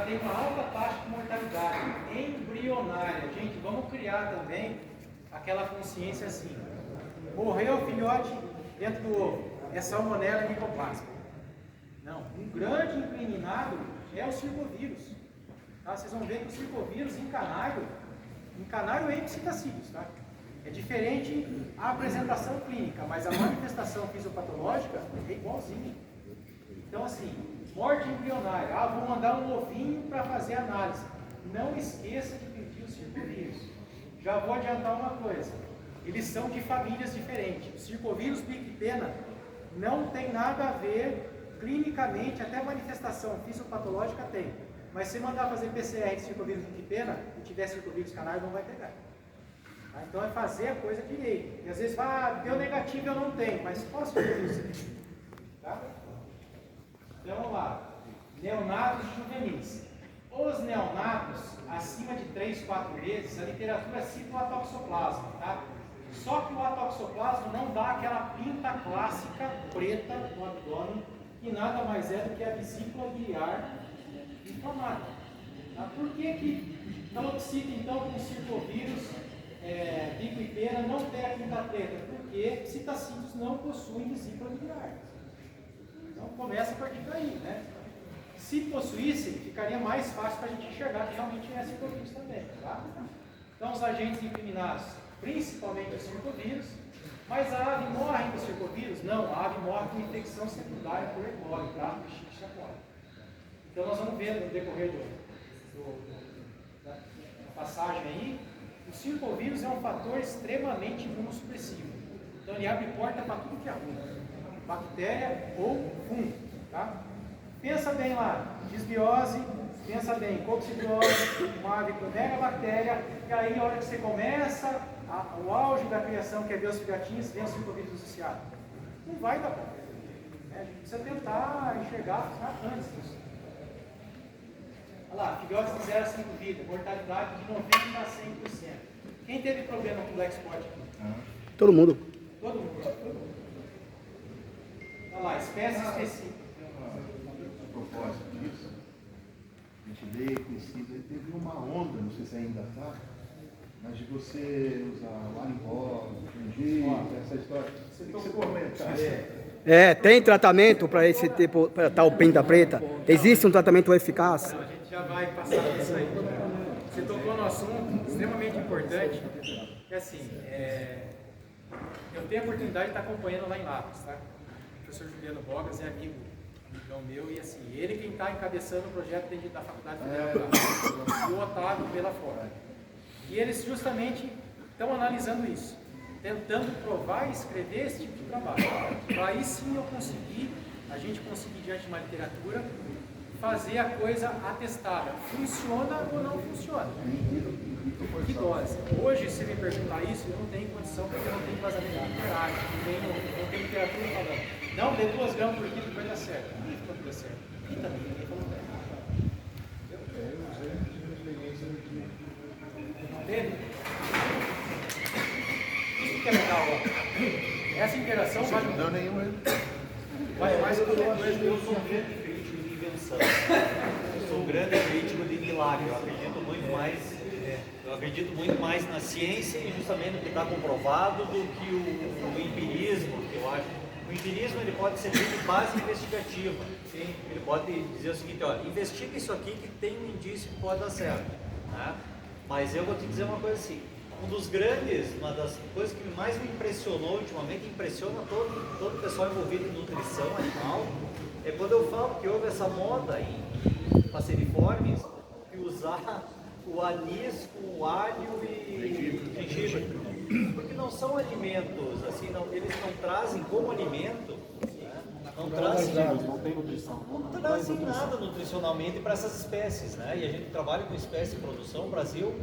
tem uma alta taxa de mortalidade embrionária. Gente, vamos criar também aquela consciência assim. Morreu o filhote dentro do ovo. É salmonela e micoplasma. Não, um grande incriminado é o circovírus. Tá? Vocês vão ver que o circovírus em canário é ipsitacídeos, tá? É diferente a apresentação clínica, mas a manifestação fisiopatológica é igualzinha. Então, assim, morte embrionária. Vou mandar um ovinho para fazer análise. Não esqueça de pedir o circovírus. Já vou adiantar uma coisa. Eles são de famílias diferentes. O circovírus biquipena não tem nada a ver clinicamente, até manifestação fisiopatológica tem. Mas se mandar fazer PCR de circovírus biquipena e tiver circovírus canário, não vai pegar. Tá? Então é fazer a coisa direito. E às vezes deu negativo, eu não tenho, mas posso fazer isso? Tá? Então vamos lá. Neonatos juvenis. Os neonatos, acima de 3, 4 meses, a literatura cita o atoxoplasma, tá? Só que o atoxoplasma não dá aquela pinta clássica preta no abdômen, que nada mais é do que a vesícula biliar inflamada. Tá? Por que então cita então com circovírus, biquipena não tem a pinta preta? Porque citacídeos não possuem vesícula biliar. Então começa a partir daí, né? Se possuísse, ficaria mais fácil para a gente enxergar que realmente é circovírus também, tá? Então os agentes incriminados, principalmente o circovírus, mas a ave morre do circovírus? Não, a ave morre com infecção secundária por E. coli, tá? Então nós vamos ver no decorrer da passagem aí, o circovírus é um fator extremamente imunossupressivo. Então ele abre porta para tudo que é ruim, bactéria ou fungo, tá? Pensa bem lá, disbiose, pensa bem, coccidiose, uma ave com megabactéria, e aí a hora que você começa, o auge da criação, que é ver os filhotinhos, vem o circovírus associado. Não vai dar bom. A gente precisa tentar enxergar antes disso. Olha lá, filhotes de 0 a 5 vidas, mortalidade de 90% a 100%. Quem teve problema com o Black Spot aqui? Todo mundo. Todo mundo. Olha lá, espécie específica. Propósito disso, a gente lê, pesquisa, teve uma onda, não sei se ainda está, mas de você usar o Arinbol, essa história. O que você comenta? Tem tratamento para esse tipo, para tal pinta preta? Existe um tratamento eficaz? Não, a gente já vai passar por isso aí. Você tocou no assunto extremamente importante, que assim, eu tenho a oportunidade de estar acompanhando lá em Lavras, tá? O professor Juliano Bogas é amigão meu e assim, ele quem está encabeçando o projeto dentro da Faculdade Federal e o Otávio pela fora. E eles justamente estão analisando isso, tentando provar e escrever esse tipo de trabalho. Para aí sim a gente conseguir diante de uma literatura, fazer a coisa atestada. Funciona ou não funciona? Que dose? Hoje, se me perguntar isso, eu não tenho condição, porque eu não tenho vazamento literário, não tenho literatura falando. Não, dê 2 gramas por quilo que vai dar certo. Ninguém falou que dá certo. E também ninguém falou que dá certo. Eu usei de experiência aqui. Teve? Isso que é legal, ó. Essa interação Não, nenhuma. vai mais que qualquer coisa. Eu sou um grande crítico de invenção. Eu sou um grande crítico de milagre. Eu acredito muito mais na ciência e justamente no que está comprovado do que o empirismo, que eu acho. O empirismo ele pode ser de base investigativa. Sim? Ele pode dizer o seguinte, olha, investiga isso aqui que tem um indício que pode dar certo. Né? Mas eu vou te dizer uma coisa assim, uma das coisas que mais me impressionou ultimamente, impressiona todo o pessoal envolvido em nutrição animal, é quando eu falo que houve essa moda em passeriformes de usar o anis com alho e gengibre. Porque não são alimentos, assim, eles não trazem como alimento, né? Não trazem nada nutricionalmente para essas espécies, né? E a gente trabalha com espécie de produção. O Brasil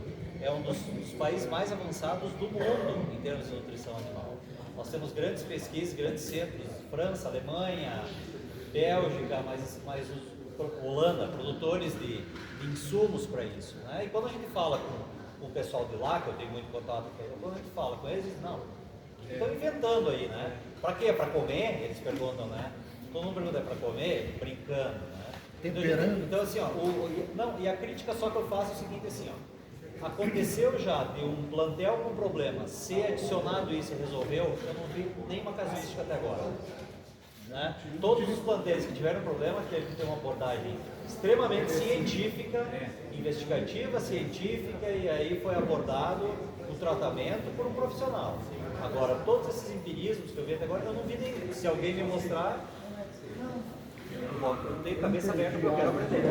é um dos países mais avançados do mundo em termos de nutrição animal. Nós temos grandes pesquisas, grandes centros, França, Alemanha, Bélgica, mas Holanda, produtores de insumos para isso, né? E quando a gente fala com o pessoal de lá, que eu tenho muito contato com eles, quando a gente fala com eles, não, estão inventando aí, né? Para quê? Para comer? Eles perguntam, né? Todo mundo pergunta, é para comer? Brincando, né? temperando. Então assim, ó, não, e a crítica só que eu faço é o seguinte assim, ó. Aconteceu já de um plantel com problema ser adicionado isso e resolveu, eu não vi nenhuma casuística até agora. Né? Todos os plantéis que tiveram problema teve que ter uma abordagem extremamente científica, investigativa, científica, e aí foi abordado o tratamento por um profissional. Agora, todos esses empirismos que eu vi até agora, eu não vi nem. Se alguém me mostrar, eu tenho cabeça aberta porque eu quero aprender.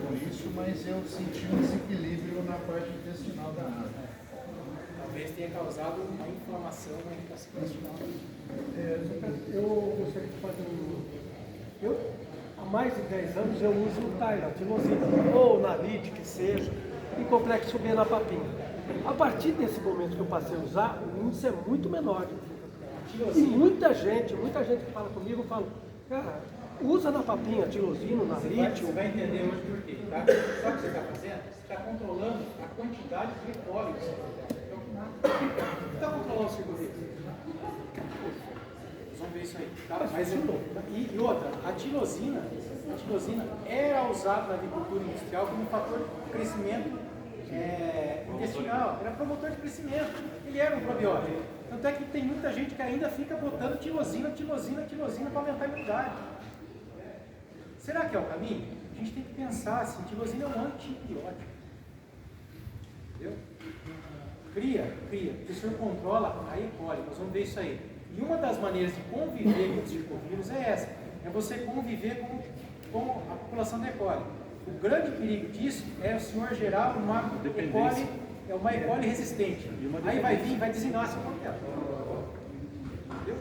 Por isso, mas eu senti um desequilíbrio na parte intestinal da água. Talvez tenha causado uma inflamação na intestinal. Eu gostaria de fazer há mais de 10 anos eu uso o Tylenol, tirosina, ou Nalit, que seja, e complexo B na papinha. A partir desse momento que eu passei a usar, o índice é muito menor. E muita gente que fala comigo, fala, cara, usa na papinha, tirosina, Nalit. Você vai entender hoje por quê, tá? Sabe o que você está fazendo? Você está controlando a quantidade de óleo que você está. Você está controlando o circuito. Vamos ver isso aí, tá? E outra, a tirosina era usada na agricultura industrial como um fator de crescimento intestinal, era promotor de crescimento, ele era um probiótico. Tanto é que tem muita gente que ainda fica botando tirosina para aumentar a imunidade. Será que é o caminho? A gente tem que pensar assim, tirosina é um antibiótico. Entendeu? Cria, o professor controla a E. coli, nós vamos ver isso aí. E uma das maneiras de conviver com os circovírus é essa, é você conviver com a população da E. coli. O grande perigo disso é o senhor gerar uma E. coli resistente. Aí vai vir, vai designar seu papel. Entendeu?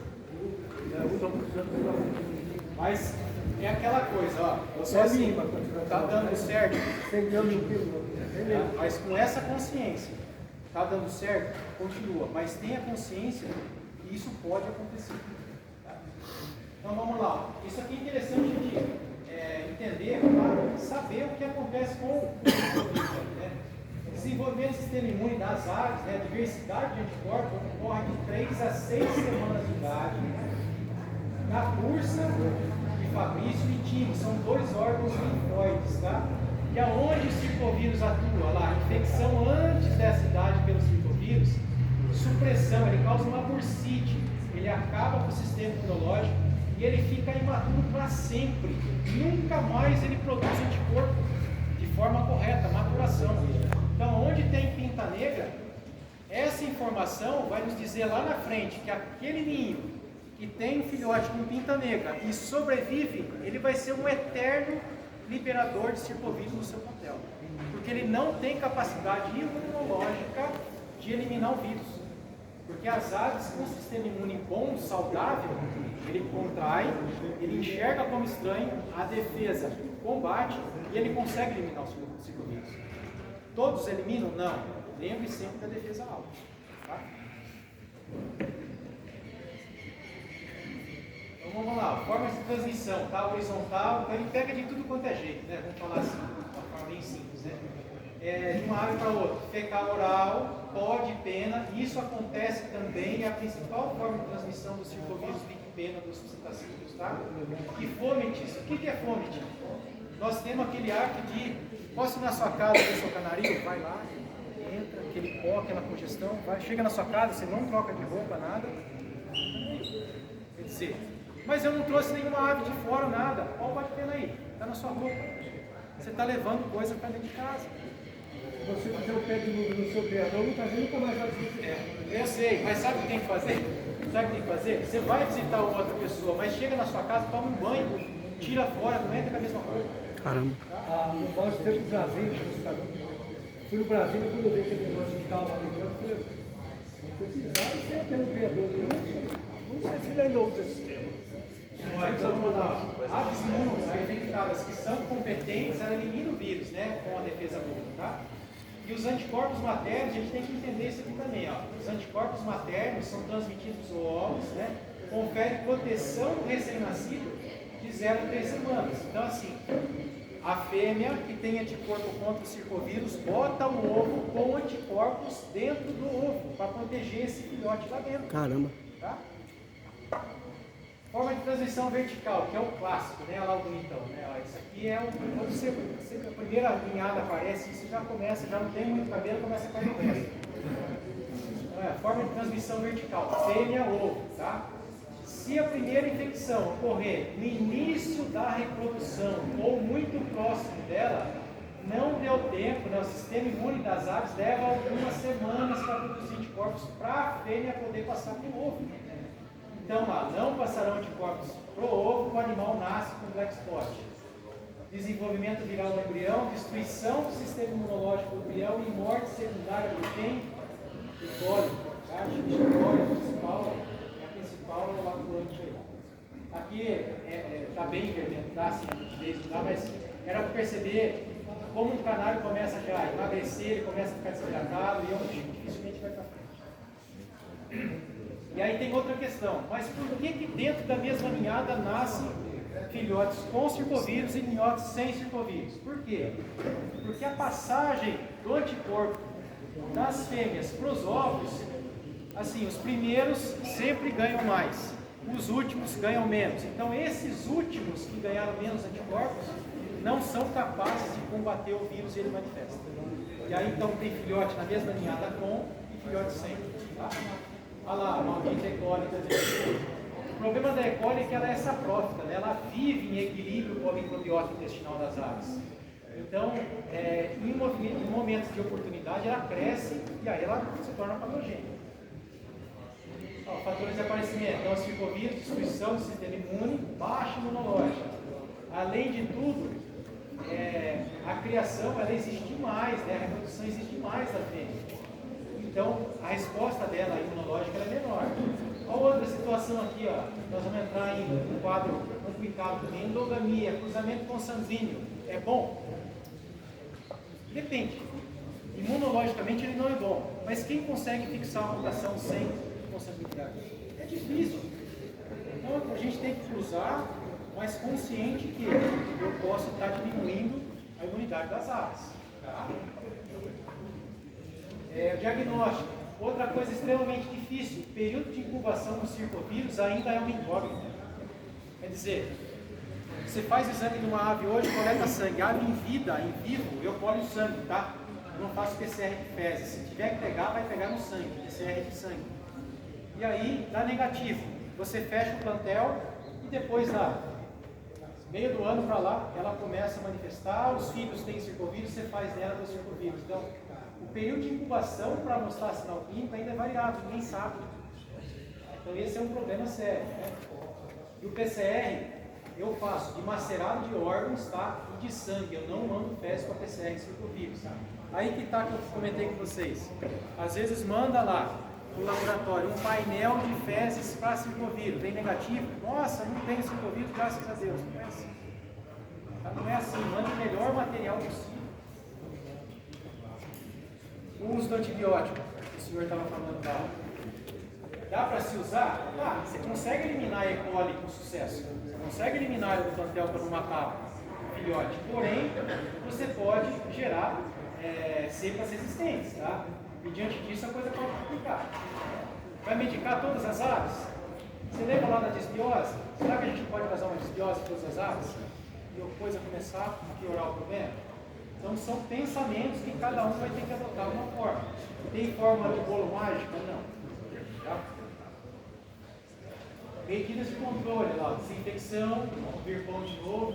Mas é aquela coisa, ó, você assim, está dando certo, mas com essa consciência, está dando certo, continua, mas tenha consciência que isso pode acontecer. Tá? Então vamos lá, isso aqui é interessante a gente entender, para saber o que acontece com o né? Desenvolvimento do sistema imune das aves, né? A diversidade de anticorpos ocorre de 3 a 6 semanas de idade. Na bursa de Fabrício e Timo, são 2 órgãos linfóides, tá? E aonde o circovírus atua lá? Infecção antes dessa idade pelo circovírus, supressão, ele causa uma bursite, ele acaba com o sistema imunológico e ele fica imaturo para sempre. Nunca mais ele produz anticorpo de forma correta, maturação. Então, onde tem pinta negra, essa informação vai nos dizer lá na frente que aquele ninho que tem um filhote com pinta negra e sobrevive, ele vai ser um eterno liberador de circovírus no seu plantel, porque ele não tem capacidade imunológica de eliminar o vírus. Porque as aves com um sistema imune bom, saudável, ele contrai, ele enxerga como estranho, a defesa combate e ele consegue eliminar o circovírus. Todos eliminam? Não. Lembre sempre da defesa alta. Tá? Então vamos lá, formas de transmissão, tá? Horizontal, então ele pega de tudo quanto é jeito, né? Vamos falar assim, de uma forma bem simples, né? De uma ave para outra, fecal oral, pó de pena, isso acontece também, é a principal forma de transmissão do circovírus biquipena dos citacídeos, tá? E fômites, o que é fômite? Nós temos aquele arte de, posso ir na sua casa ver seu canarinho? Vai lá, entra, aquele pó, aquela congestão, vai, chega na sua casa, você não troca de roupa, nada, quer dizer, mas eu não trouxe nenhuma ave de fora, nada, olha o pó de pena aí, está na sua roupa, você está levando coisa para dentro de casa. Se você fizer o pé de novo no seu criador, muita gente nunca mais vai visitar. Eu sei, mas sabe o que tem que fazer? Sabe o que tem que fazer? Você vai visitar uma outra pessoa, mas chega na sua casa, toma um banho, tira fora, não entra com a mesma roupa. Caramba. No nosso tempo do Brasil, fui no Brasil, quando eu vi aquele negócio de calma americano, eu falei, não precisava ser até um criador. Não sei se ele ainda usa esse sistema. Aves imunoinfectadas que são competentes, elas eliminam o vírus, né, com a defesa boa, tá? E os anticorpos maternos, a gente tem que entender isso aqui também, ó. Os anticorpos maternos são transmitidos nos ovos, né, confere proteção do recém-nascido de 0 a 3 semanas. Então, assim, a fêmea que tem anticorpo contra o circovírus bota o ovo com anticorpos dentro do ovo, para proteger esse filhote lá dentro. Caramba. Tá? Forma de transmissão vertical, que é o clássico, né? Olha lá o bonitão, né? Ó, isso aqui é quando a primeira ninhada aparece, isso já começa, já não tem muito cabelo, começa a cair o resto. Forma de transmissão vertical, fêmea ovo, tá? Se a primeira infecção ocorrer no início da reprodução ou muito próximo dela, não deu tempo, né? O sistema imune das aves leva algumas semanas para produzir anticorpos para a fêmea poder passar para o ovo. Então, lá, não passarão anticorpos para o ovo, o animal nasce com black spot. Desenvolvimento viral do embrião, destruição do sistema imunológico do embrião e morte secundária do quem? Do cólico, tá? O principal é a principal lactante aí. Aqui está bem vermelho, tá? Assim, mas era para perceber como o canário começa já a emagrecer, ele começa a ficar desidratado e é um bicho que dificilmente vai para frente. E aí tem outra questão, mas por que dentro da mesma ninhada nascem filhotes com circovírus e ninhotes sem circovírus? Por quê? Porque a passagem do anticorpo das fêmeas para os ovos, assim, os primeiros sempre ganham mais, os últimos ganham menos. Então esses últimos que ganharam menos anticorpos não são capazes de combater o vírus e ele manifesta. E aí então tem filhote na mesma ninhada com e filhote sem. Tá? Olha lá, a maldita E. coli também. O problema da E. coli é que ela é saprófica, né? Ela vive em equilíbrio com a microbiota intestinal das aves. Então, em momentos de oportunidade, ela cresce e aí ela se torna patogênica. Fatores de aparecimento, então, circovírus, destruição do sistema imune, baixa imunológica. Além de tudo, a criação ela exige demais, né? A reprodução exige demais da fêmea. Então, a resposta dela imunológica ela é menor. Olha outra situação aqui, ó. Nós vamos entrar em um quadro complicado também. Endogamia, cruzamento consanguíneo. É bom? Depende. Imunologicamente ele não é bom. Mas quem consegue fixar uma mutação sem consanguinidade? É difícil. Então a gente tem que cruzar, mas consciente que eu posso estar diminuindo a imunidade das aves. Tá? Diagnóstico. Outra coisa extremamente difícil, o período de incubação do circovírus ainda é uma incógnita. Quer dizer, você faz exame de uma ave hoje, coleta sangue, ave em vida, em vivo, eu colho sangue, tá? Eu não faço PCR de fezes. Se tiver que pegar, vai pegar no sangue, PCR de sangue. E aí, dá negativo. Você fecha o plantel e depois meio do ano para lá, ela começa a manifestar, os filhos têm circovírus, você faz nela do circovírus. Então, o período de incubação para mostrar sinal clínico ainda é variável, ninguém sabe. Então esse é um problema sério, né? E o PCR eu faço de macerado de órgãos, tá? E de sangue, eu não mando fezes para PCR de circovírus, tá? Aí que tá que eu comentei com vocês. Às vezes manda lá no laboratório um painel de fezes para circovírus, tem negativo, nossa, não tem circovírus, graças a Deus. Não é assim. Tá? Não é assim, manda o melhor material possível. O uso do antibiótico, que o senhor estava falando lá. Dá para se usar? Ah, você consegue eliminar a E. coli com sucesso. Você consegue eliminar ela do plantel para não matar o filhote. Porém, você pode gerar cepas resistentes, tá? E diante disso a coisa pode complicar. Vai medicar todas as aves? Você lembra lá da disbiose? Será que a gente pode fazer uma disbiose em todas as aves? E a coisa começar a piorar o problema? Então são pensamentos que cada um vai ter que adotar uma forma. Tem forma de bolo mágico? Não. Tá? Medidas de controle, lá, desinfecção, vir pão de novo,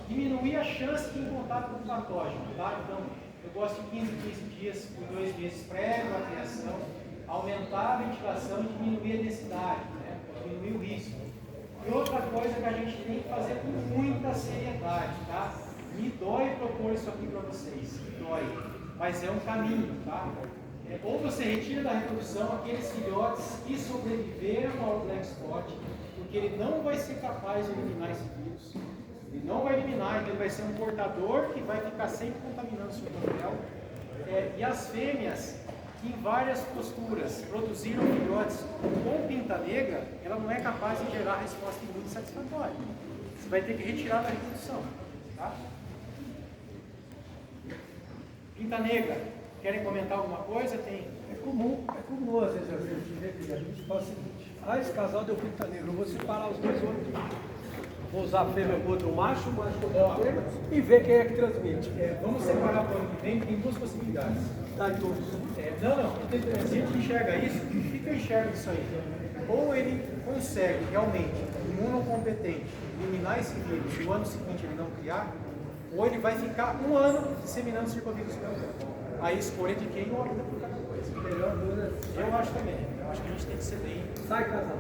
diminuir a chance de ir em contato com o patógeno. Tá? Então, eu gosto de 15 dias por 2 meses prévio à criação, aumentar a ventilação e diminuir a densidade, né? Diminuir o risco. E outra coisa que a gente tem que fazer com muita seriedade, tá? Me dói propor isso aqui para vocês, me dói, mas é um caminho, tá? Ou você retira da reprodução aqueles filhotes que sobreviveram ao Black Spot, porque ele não vai ser capaz de eliminar esse vírus, ele não vai eliminar, então ele vai ser um portador que vai ficar sempre contaminando o seu plantel. E as fêmeas, que em várias posturas produziram filhotes com pinta negra, ela não é capaz de gerar resposta imune satisfatória. Você vai ter que retirar da reprodução, tá? Pinta negra, querem comentar alguma coisa? Tem. É comum às vezes a gente faz o seguinte, Ah, esse casal deu pinta negra. Eu vou separar os dois outros. Vou usar a fêmea contra o macho contra a fêmea e ver quem é que transmite. Vamos separar para o ano que vem, tem duas possibilidades. Tá, então. Se a gente enxerga isso, o que eu enxergo disso aí? Ou ele consegue realmente, imunocompetente, eliminar esse vírus e no ano seguinte ele não criar, ou ele vai ficar um ano disseminando circovírus pelo tempo. A escolha de quem opta por cada coisa. Melhor dúvida. Eu acho também. Eu acho que a gente tem que ser bem. Sai, casal.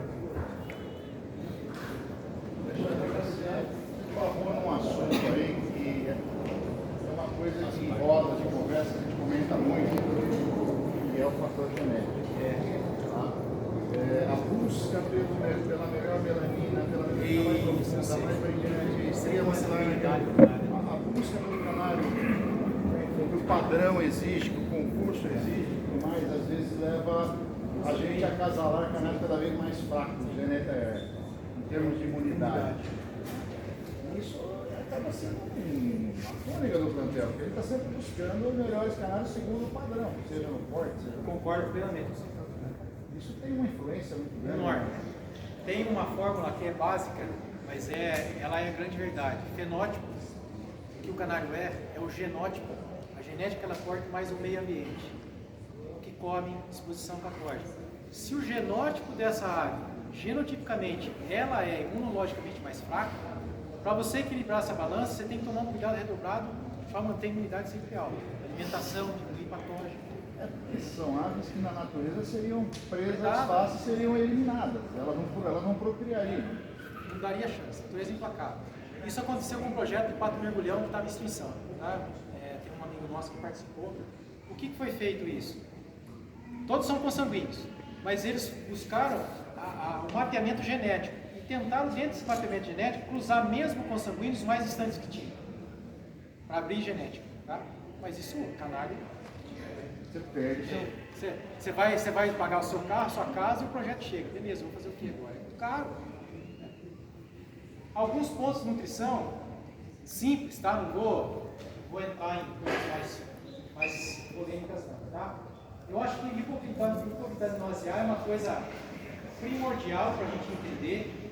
Tocou num assunto aí que é uma coisa que roda de conversa, a gente comenta muito, que é o fator genético. A busca pela melhor melanina, pela melanina mais profunda, mais brilhante, seria mais larga. A busca pelo canário, que o padrão existe, que o concurso existe, tudo mais, às vezes leva a gente a acasalar canário cada vez mais fraco, em termos de imunidade. Isso acaba sendo uma cônica do plantel, porque ele está sempre buscando os melhores canários segundo o padrão, seja no porte, seja no... Concordo plenamente. Isso tem uma influência muito grande. Enorme. Tem uma fórmula que é básica, mas ela é a grande verdade. Fenótipo, o que o canário é o genótipo. A genética ela corta mais o meio ambiente. O que come, exposição patológica. Se o genótipo dessa ave, genotipicamente, ela é imunologicamente mais fraca, para você equilibrar essa balança, você tem que tomar um cuidado redobrado para manter a imunidade sempre alta. Alimentação, diminuir patógeno. Porque são aves que na natureza seriam presas fáceis, seriam eliminadas. Elas não procriariam. Não daria chance. Natureza implacável. Isso aconteceu com um projeto de pato mergulhão que estava em extinção. Tá? Tem um amigo nosso que participou. O que foi feito isso? Todos são consanguíneos, mas eles buscaram o mapeamento genético e tentaram, dentro desse mapeamento genético, cruzar mesmo consanguíneos mais distantes que tinham, para abrir genética. Tá? Mas isso, canário. Você perde. Você vai pagar o seu carro, a sua casa e o projeto chega. Beleza, vou fazer o que agora? É muito caro. Alguns pontos de nutrição simples, tá? Não vou entrar em coisas mais polêmicas não, tá? Eu acho que hipoglicose nausear é uma coisa primordial para a gente entender